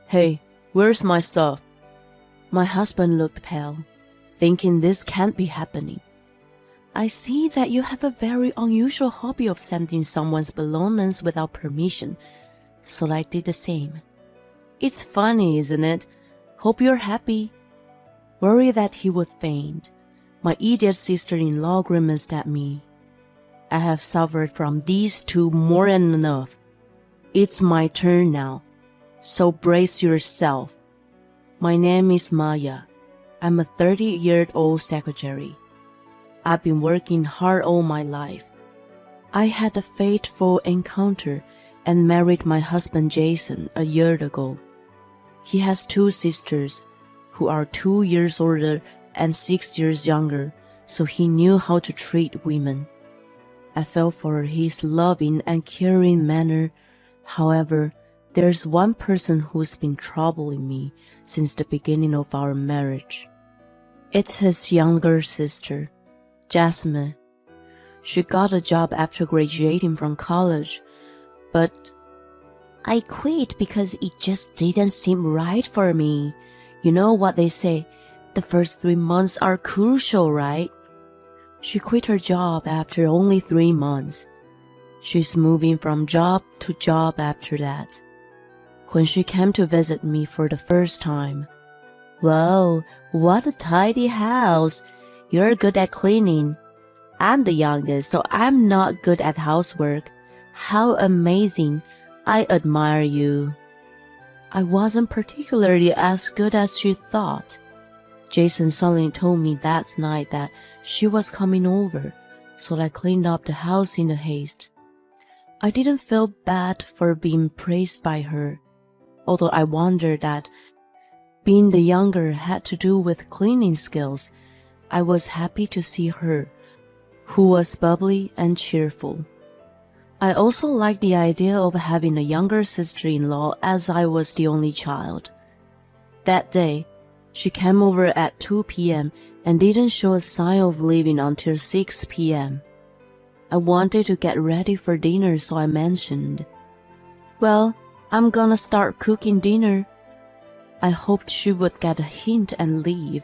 Hey, where's my stuff? My husband looked pale, thinking this can't be happening. I see that you have a very unusual hobby of sending someone's belongings without permission, so I did the same. It's funny, isn't it? Hope you're happy. Worried that he would faint, my idiot sister-in-law grimaced at me. I have suffered from these two more than enough. It's my turn now, so brace yourself. My name is Maya. I'm a 30-year-old secretary. I've been working hard all my life. I had a fateful encounter and married my husband Jason a year ago. He has two sisters who are 2 years older and 6 years younger, so he knew how to treat women. I fell for his loving and caring manner. However, there's one person who's been troubling me since the beginning of our marriage. It's his younger sister, Jasmine. She got a job after graduating from college, but I quit because it just didn't seem right for me. You know what they say, the first 3 months are crucial, right? She quit her job after only 3 months. She's moving from job to job after that. When she came to visit me for the first time, "Whoa, what a tidy house. You're good at cleaning. I'm the youngest, so I'm not good at housework. How amazing. I admire you." I wasn't particularly as good as she thought. Jason suddenly told me that night that she was coming over, so I cleaned up the house in a haste. I didn't feel bad for being praised by her, although I wondered that being the younger had to do with cleaning skills. I was happy to see her, who was bubbly and cheerful. I also liked the idea of having a younger sister-in-law as I was the only child. That day, she came over at 2 p.m. and didn't show a sign of leaving until 6 p.m. I wanted to get ready for dinner, so I mentioned, "Well, I'm gonna start cooking dinner." I hoped she would get a hint and leave,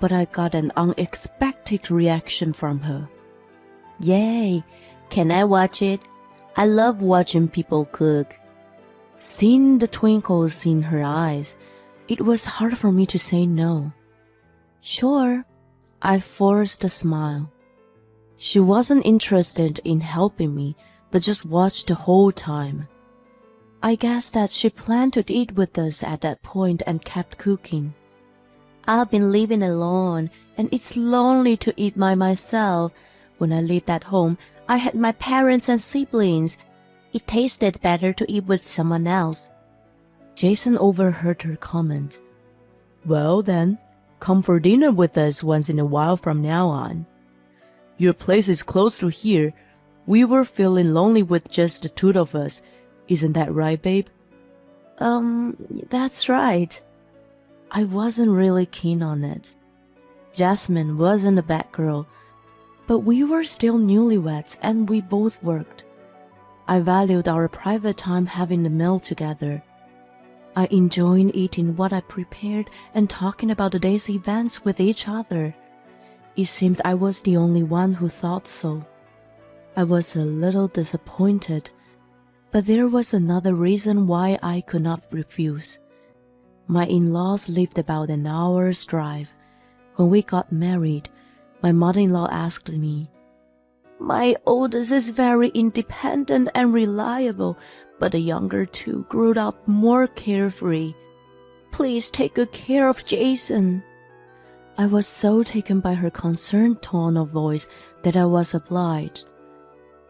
but I got an unexpected reaction from her. "Yay! Can I watch it? I love watching people cook." Seeing the twinkles in her eyes, it was hard for me to say no. "Sure." I forced a smile. She wasn't interested in helping me, but just watched the whole time. I guessed that she planned to eat with us at that point and kept cooking. "I've been living alone, and it's lonely to eat by myself. When I lived at home, I had my parents and siblings. It tasted better to eat with someone else." Jason overheard her comment. "Well then, come for dinner with us once in a while from now on. Your place is close to here. We were feeling lonely with just the two of us. Isn't that right, babe?" That's right." I wasn't really keen on it. Jasmine wasn't a bad girl, but we were still newlyweds and we both worked. I valued our private time having a meal together. I enjoyed eating what I prepared and talking about the day's events with each other. It seemed I was the only one who thought so. I was a little disappointed, but there was another reason why I could not refuse. My in-laws lived about an hour's drive. When we got married, my mother-in-law asked me, "My oldest is very independent and reliable, but the younger two grew up more carefree. Please take good care of Jason." I was so taken by her concerned tone of voice that I was obliged.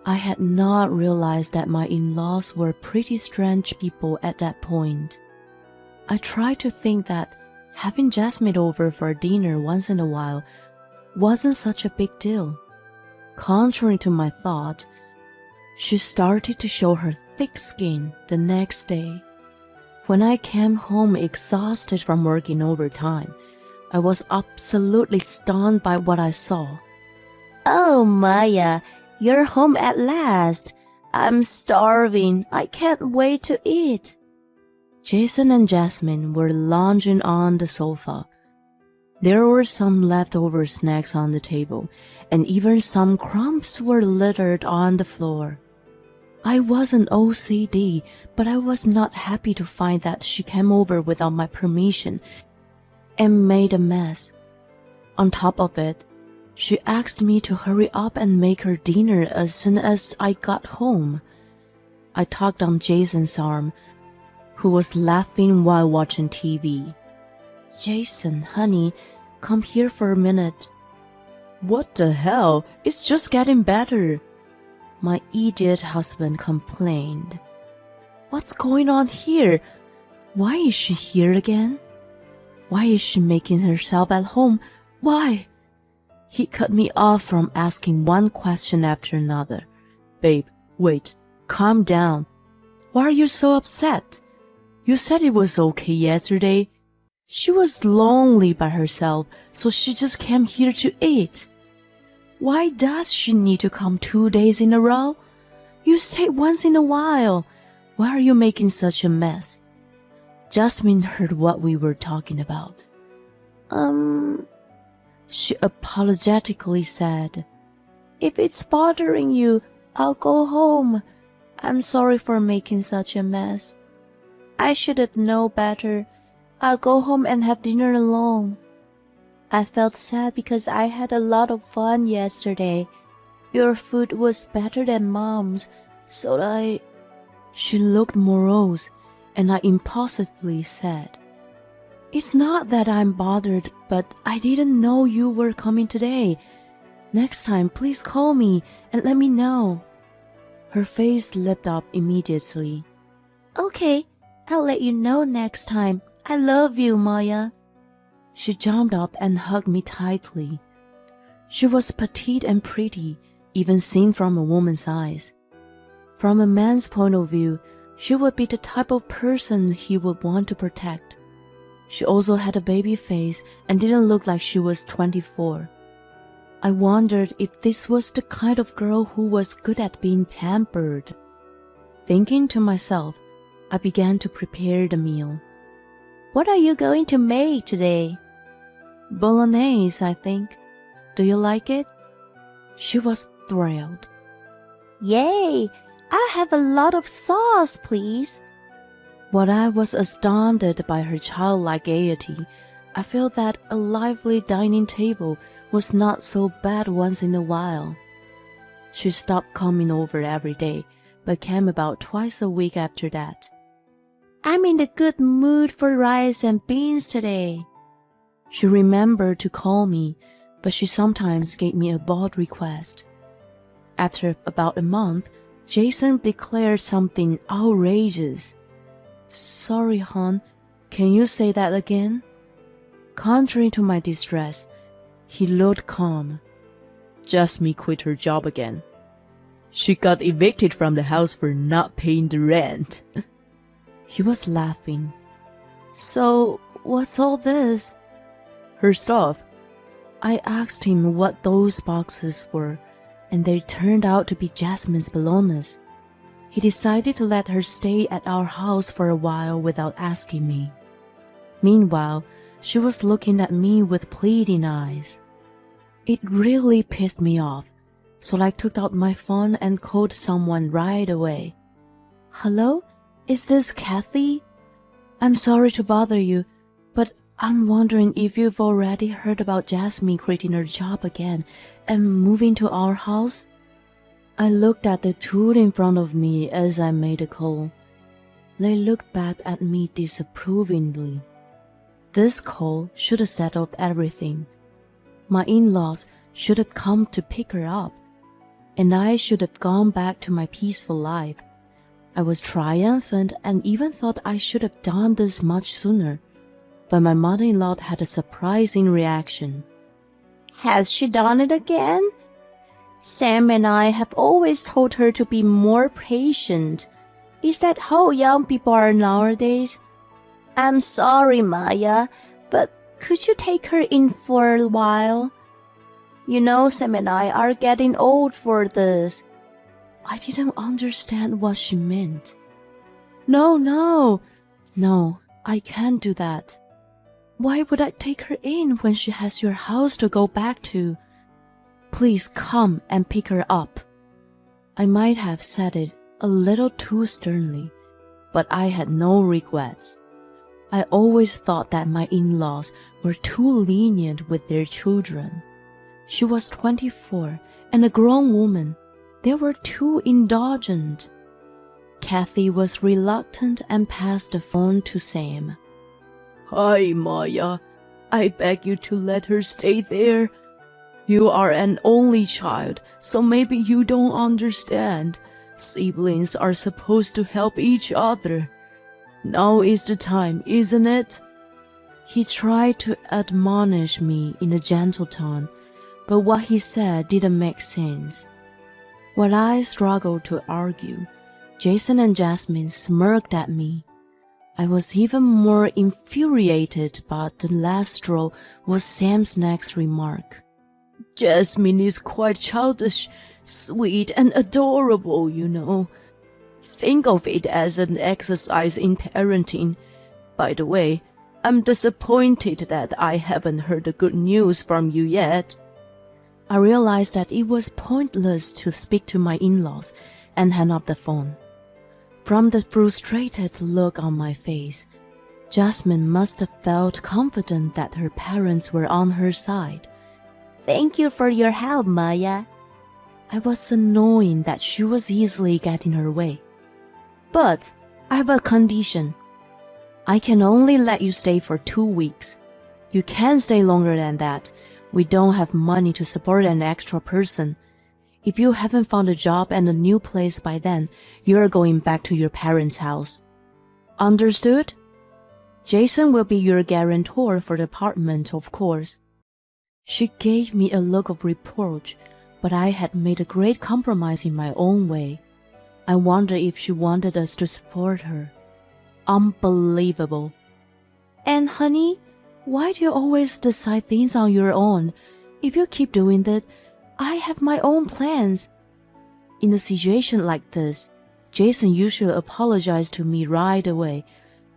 I had not realized that my in-laws were pretty strange people at that point. I tried to think that having Jasmine over for dinner once in a while wasn't such a big deal. Contrary to my thought, she started to show her thick skin the next day. When I came home exhausted from working overtime, I was absolutely stunned by what I saw. "Oh, Maya, you're home at last. I'm starving. I can't wait to eat." Jason and Jasmine were lounging on the sofa. There were some leftover snacks on the table, and even some crumbs were littered on the floor. I wasn't OCD, but I was not happy to find that she came over without my permission and made a mess. On top of it, she asked me to hurry up and make her dinner as soon as I got home. I tugged on Jason's arm, who was laughing while watching TV. Jason, honey, come here for a minute. What the hell? It's just getting better, my idiot husband complained. What's going on here? Why is she here again? Why is she making herself at home? Why? He cut me off from asking one question after another. Babe, wait, calm down. Why are you so upset? You said it was okay yesterday. She was lonely by herself, so she just came here to eat. Why does she need to come 2 days in a row? You say once in a while. Why are you making such a mess? Jasmine heard what we were talking about. She apologetically said, If it's bothering you, I'll go home. I'm sorry for making such a mess. I should have known better. I'll go home and have dinner alone. I felt sad because I had a lot of fun yesterday. Your food was better than Mom's, so She looked morose, and I impulsively said, It's not that I'm bothered, but I didn't know you were coming today. Next time, please call me and let me know. Her face lit up immediately. Okay, I'll let you know next time. I love you, Maya. She jumped up and hugged me tightly. She was petite and pretty, even seen from a woman's eyes. From a man's point of view, she would be the type of person he would want to protect. She also had a baby face and didn't look like she was 24. I wondered if this was the kind of girl who was good at being pampered. Thinking to myself, I began to prepare the meal. What are you going to make today? Bolognese, I think. Do you like it? She was thrilled. Yay! I'll have a lot of sauce, please. While I was astounded by her childlike gaiety, I felt that a lively dining table was not so bad once in a while. She stopped coming over every day, but came about twice a week after that. I'm in a good mood for rice and beans today. She remembered to call me, but she sometimes gave me a bold request. After about a month, Jason declared something outrageous. Sorry, hon, can you say that again? Contrary to my distress, he looked calm. Jasmine quit her job again. She got evicted from the house for not paying the rent. He was laughing. So, what's all this? Her stuff. I asked him what those boxes were, and they turned out to be Jasmine's belongings. He decided to let her stay at our house for a while without asking me. Meanwhile, she was looking at me with pleading eyes. It really pissed me off, so I took out my phone and called someone right away. Hello? Is this Kathy? I'm sorry to bother you, but I'm wondering if you've already heard about Jasmine quitting her job again and moving to our house? I looked at the two in front of me as I made a call. They looked back at me disapprovingly. This call should have settled everything. My in-laws should have come to pick her up, and I should have gone back to my peaceful life. I was triumphant and even thought I should have done this much sooner, but my mother-in-law had a surprising reaction. Has she done it again? Sam and I have always told her to be more patient. Is that how young people are nowadays? I'm sorry, Maya, but could you take her in for a while? You know, Sam and I are getting old for this. I didn't understand what she meant. No, No, I can't do that. Why would I take her in when she has your house to go back to? Please come and pick her up. I might have said it a little too sternly, but I had no regrets. I always thought that my in-laws were too lenient with their children. She was 24 and a grown woman. They were too indulgent. Kathy was reluctant and passed the phone to Sam. Hi, Maya. I beg you to let her stay there. You are an only child, so maybe you don't understand. Siblings are supposed to help each other. Now is the time, isn't it? He tried to admonish me in a gentle tone, but what he said didn't make sense. While I struggled to argue, Jason and Jasmine smirked at me. I was even more infuriated, but the last straw was Sam's next remark. Jasmine is quite childish, sweet and adorable, you know. Think of it as an exercise in parenting. By the way, I'm disappointed that I haven't heard the good news from you yet. I realized that it was pointless to speak to my in-laws and hung up the phone. From the frustrated look on my face, Jasmine must have felt confident that her parents were on her side. Thank you for your help, Maya. I was annoyed that she was easily getting her way. But I have a condition. I can only let you stay for 2 weeks. You can't stay longer than that. We don't have money to support an extra person. If you haven't found a job and a new place by then, you're going back to your parents' house. Understood? Jason will be your guarantor for the apartment, of course. She gave me a look of reproach, but I had made a great compromise in my own way. I wondered if she wanted us to support her. Unbelievable. And honey, why do you always decide things on your own? If you keep doing that, I have my own plans. In a situation like this, Jason usually apologized to me right away,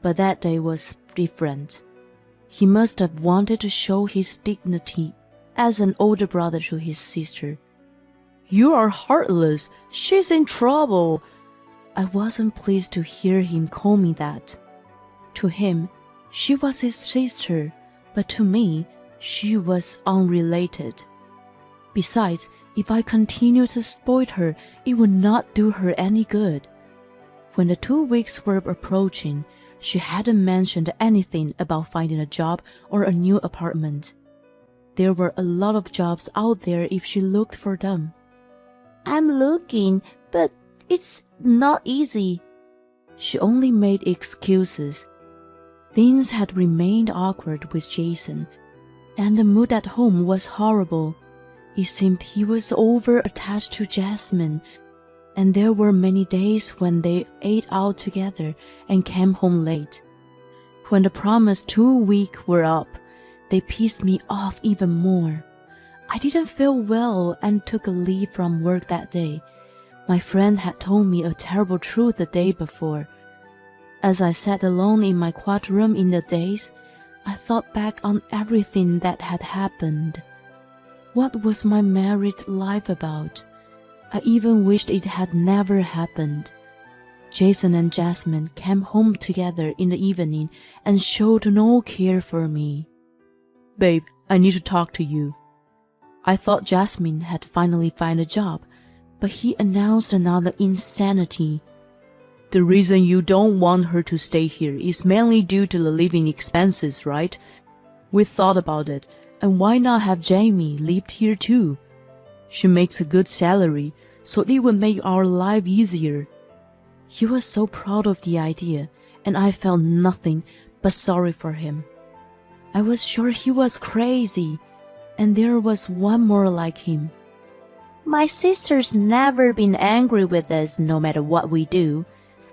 but that day was different. He must have wanted to show his dignity as an older brother to his sister. You are heartless. She's in trouble. I wasn't pleased to hear him call me that. To him, she was his sister, but to me, she was unrelated. Besides, if I continued to exploit her, it would not do her any good. When the 2 weeks were approaching, she hadn't mentioned anything about finding a job or a new apartment. There were a lot of jobs out there if she looked for them. I'm looking, but it's not easy. She only made excuses. Things had remained awkward with Jason, and the mood at home was horrible. It seemed he was over-attached to Jasmine, and there were many days when they ate out together and came home late. When the promised 2 weeks were up, they pissed me off even more. I didn't feel well and took a leave from work that day. My friend had told me a terrible truth the day before. As I sat alone in my quiet room in the daze, I thought back on everything that had happened. What was my married life about? I even wished it had never happened. Jason and Jasmine came home together in the evening and showed no care for me. Babe, I need to talk to you. I thought Jasmine had finally found a job, but he announced another insanity. The reason you don't want her to stay here is mainly due to the living expenses, right? We thought about it, and why not have Jamie live here too? She makes a good salary, so it would make our life easier. He was so proud of the idea, and I felt nothing but sorry for him. I was sure he was crazy, and there was one more like him. My sister's never been angry with us no matter what we do.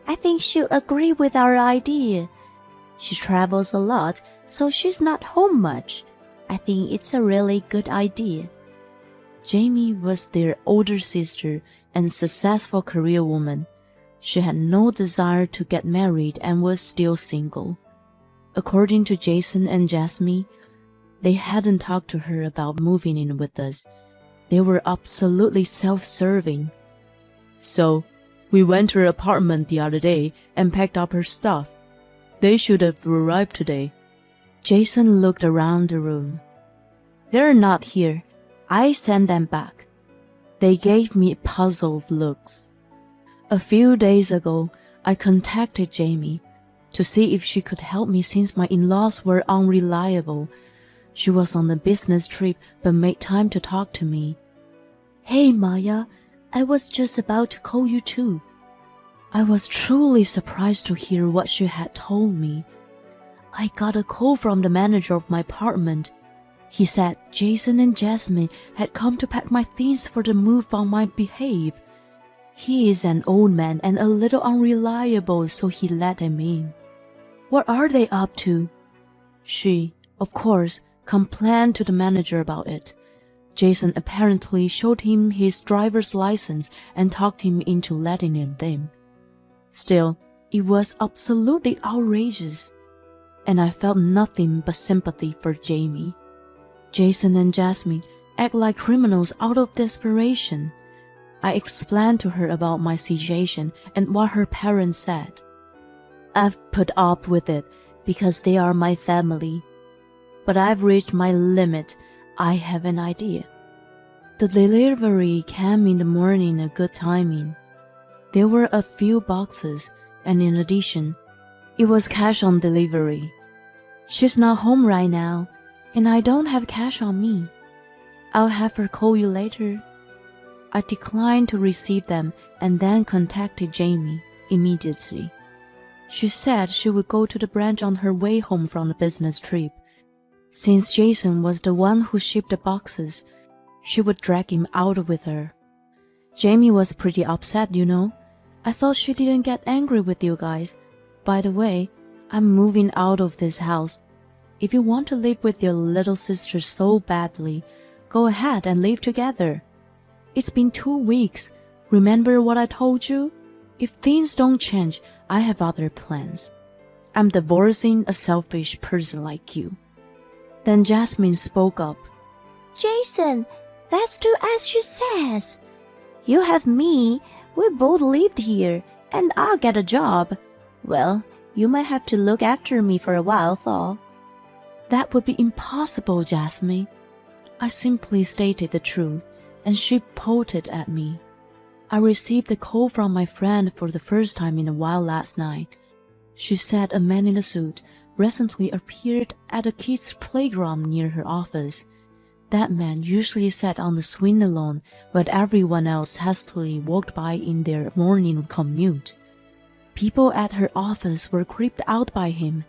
I think she'll agree with our idea. She travels a lot, so she's not home much. I think it's a really good idea. Jamie was their older sister and successful career woman. She had no desire to get married and was still single. According to Jason and Jasmine, they hadn't talked to her about moving in with us. They were absolutely self-serving. So, we went to her apartment the other day and packed up her stuff. They should have arrived today. Jason looked around the room. They're not here. I sent them back. They gave me puzzled looks. A few days ago, I contacted Jamie to see if she could help me since my in-laws were unreliable. She was on a business trip but made time to talk to me. Hey Maya, I was just about to call you too. I was truly surprised to hear what she had told me. I got a call from the manager of my apartment. He said Jason and Jasmine had come to pack my things for the move on my behalf. He is an old man and a little unreliable, so he let them in. What are they up to? She, of course, complained to the manager about it. Jason apparently showed him his driver's license and talked him into letting him in. Still, it was absolutely outrageous, and I felt nothing but sympathy for Jamie. Jason and Jasmine act like criminals out of desperation. I explained to her about my situation and what her parents said. I've put up with it because they are my family. But I've reached my limit. I have an idea. The delivery came in the morning at good timing. There were a few boxes, and in addition, it was cash on delivery. She's not home right now, and I don't have cash on me. I'll have her call you later. I declined to receive them and then contacted Jamie immediately. She said she would go to the branch on her way home from the business trip. Since Jason was the one who shipped the boxes, she would drag him out with her. Jamie was pretty upset, you know. I thought she didn't get angry with you guys. By the way, I'm moving out of this house. If you want to live with your little sister so badly, go ahead and live together. It's been 2 weeks. Remember what I told you? If things don't change, I have other plans. I'm divorcing a selfish person like you. Then Jasmine spoke up. Jason, let's do as she says. You have me. We both lived here, and I'll get a job. Well, you might have to look after me for a while, though. That would be impossible, Jasmine. I simply stated the truth, and she pouted at me. I received a call from my friend for the first time in a while last night. She said a man in a suit recently appeared at a kids' playground near her office. That man usually sat on the swing alone while everyone else hastily walked by in their morning commute. People at her office were creeped out by him.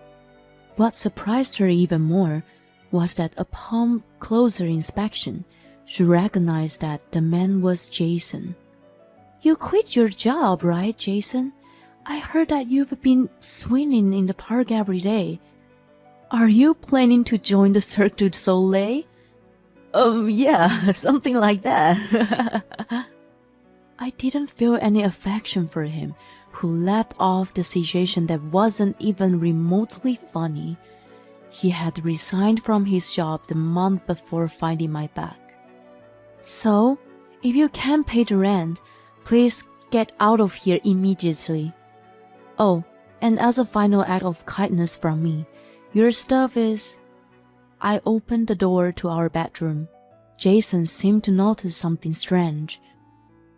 What surprised her even more was that upon closer inspection, she recognized that the man was Jason. You quit your job, right, Jason? I heard that you've been swinging in the park every day. Are you planning to join the Cirque du Soleil? Yeah, something like that. I didn't feel any affection for him, who laughed off the situation that wasn't even remotely funny. He had resigned from his job the month before finding my back. So, if you can't pay the rent, please get out of here immediately. Oh, and as a final act of kindness from me, your stuff is... I opened the door to our bedroom. Jason seemed to notice something strange.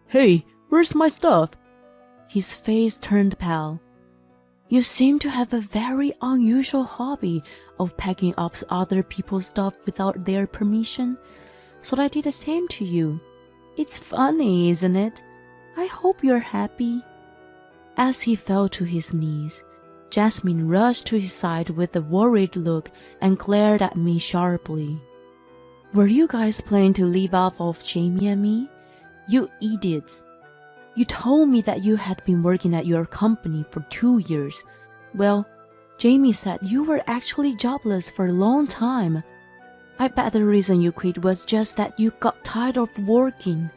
Hey, where's my stuff? His face turned pale. You seem to have a very unusual hobby of packing up other people's stuff without their permission, so I did the same to you. It's funny, isn't it? I hope you're happy. As he fell to his knees, Jasmine rushed to his side with a worried look and glared at me sharply. Were you guys planning to leave off of Jamie and me? You idiots! You told me that you had been working at your company for 2 years. Well, Jamie said you were actually jobless for a long time. I bet the reason you quit was just that you got tired of working.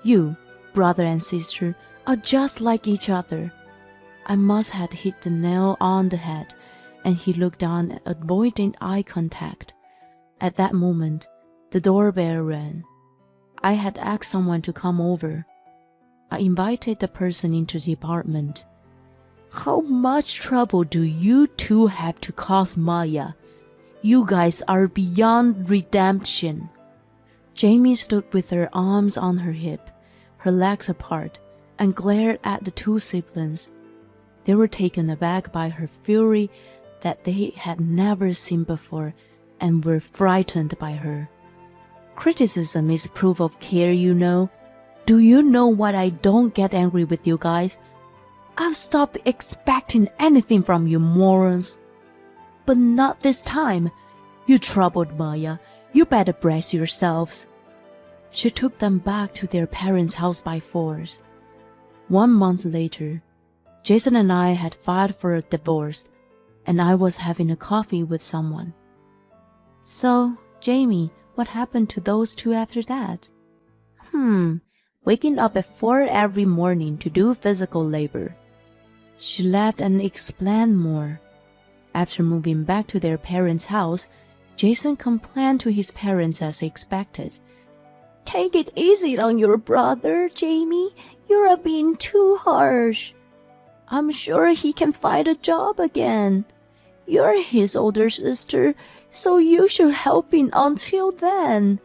You, brother and sister, are just like each other. I must have hit the nail on the head, and he looked down, avoiding eye contact. At that moment, the doorbell rang. I had asked someone to come over. I invited the person into the apartment. How much trouble do you two have to cause Maya? You guys are beyond redemption. Jamie stood with her arms on her hip, her legs apart, and glared at the two siblings. They were taken aback by her fury that they had never seen before and were frightened by her. Criticism is proof of care, you know. Do you know what? I don't get angry with you guys. I've stopped expecting anything from you morons. But not this time. You troubled Maya. You better brace yourselves. She took them back to their parents' house by force. 1 month later, Jason and I had filed for a divorce, and I was having a coffee with someone. So, Jamie, what happened to those two after that? Waking up at 4 every morning to do physical labor. She laughed and explained more. After moving back to their parents' house, Jason complained to his parents as expected. Take it easy on your brother, Jamie. You're being too harsh. I'm sure he can find a job again. You're his older sister, so you should help him until then.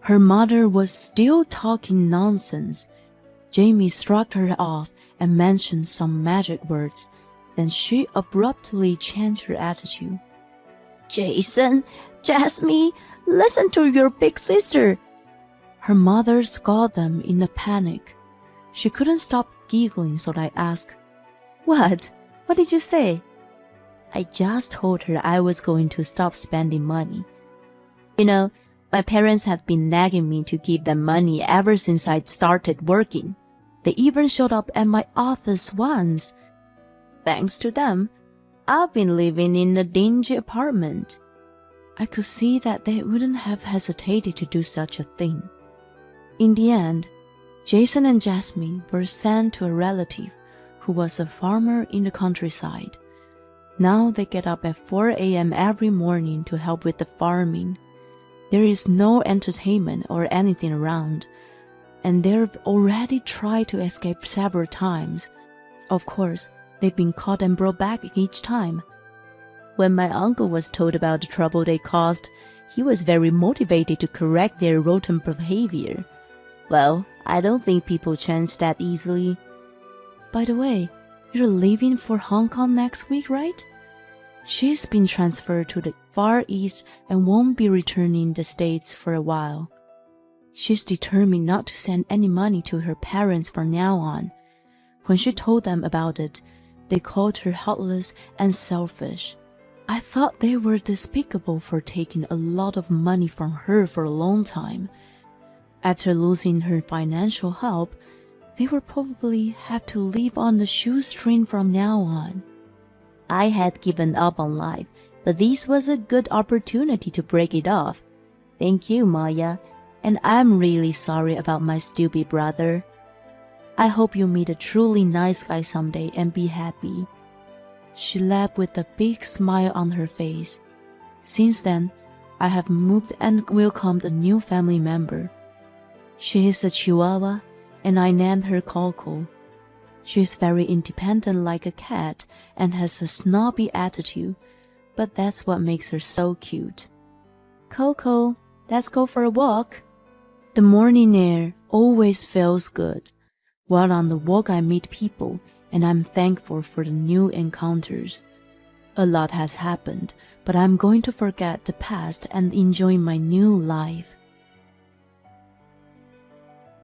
Her mother was still talking nonsense. Jamie shrugged her off and mentioned some magic words. Then she abruptly changed her attitude. Jason, Jasmine, listen to your big sister. Her mother scolded them in a panic. She couldn't stop giggling, so I asked, What? What did you say? I just told her I was going to stop spending money. You know, my parents had been nagging me to give them money ever since I'd started working. They even showed up at my office once. Thanks to them, I've been living in a dingy apartment. I could see that they wouldn't have hesitated to do such a thing. In the end, Jason and Jasmine were sent to a relative who was a farmer in the countryside. Now they get up at 4 a.m. every morning to help with the farming. There is no entertainment or anything around, and they've already tried to escape several times. Of course, they've been caught and brought back each time. When my uncle was told about the trouble they caused, he was very motivated to correct their rotten behavior. Well, I don't think people change that easily. By the way, you're leaving for Hong Kong next week, right? She's been transferred to the Far East and won't be returning the States for a while. She's determined not to send any money to her parents from now on. When she told them about it, they called her heartless and selfish. I thought they were despicable for taking a lot of money from her for a long time. After losing her financial help, they will probably have to live on the shoestring from now on. I had given up on life, but this was a good opportunity to break it off. Thank you, Maya, and I'm really sorry about my stupid brother. I hope you meet a truly nice guy someday and be happy. She laughed with a big smile on her face. Since then, I have moved and welcomed a new family member. She is a Chihuahua, and I named her Coco. She is very independent like a cat and has a snobby attitude, but that's what makes her so cute. Coco, let's go for a walk. The morning air always feels good. While on the walk I meet people, and I'm thankful for the new encounters. A lot has happened, but I'm going to forget the past and enjoy my new life.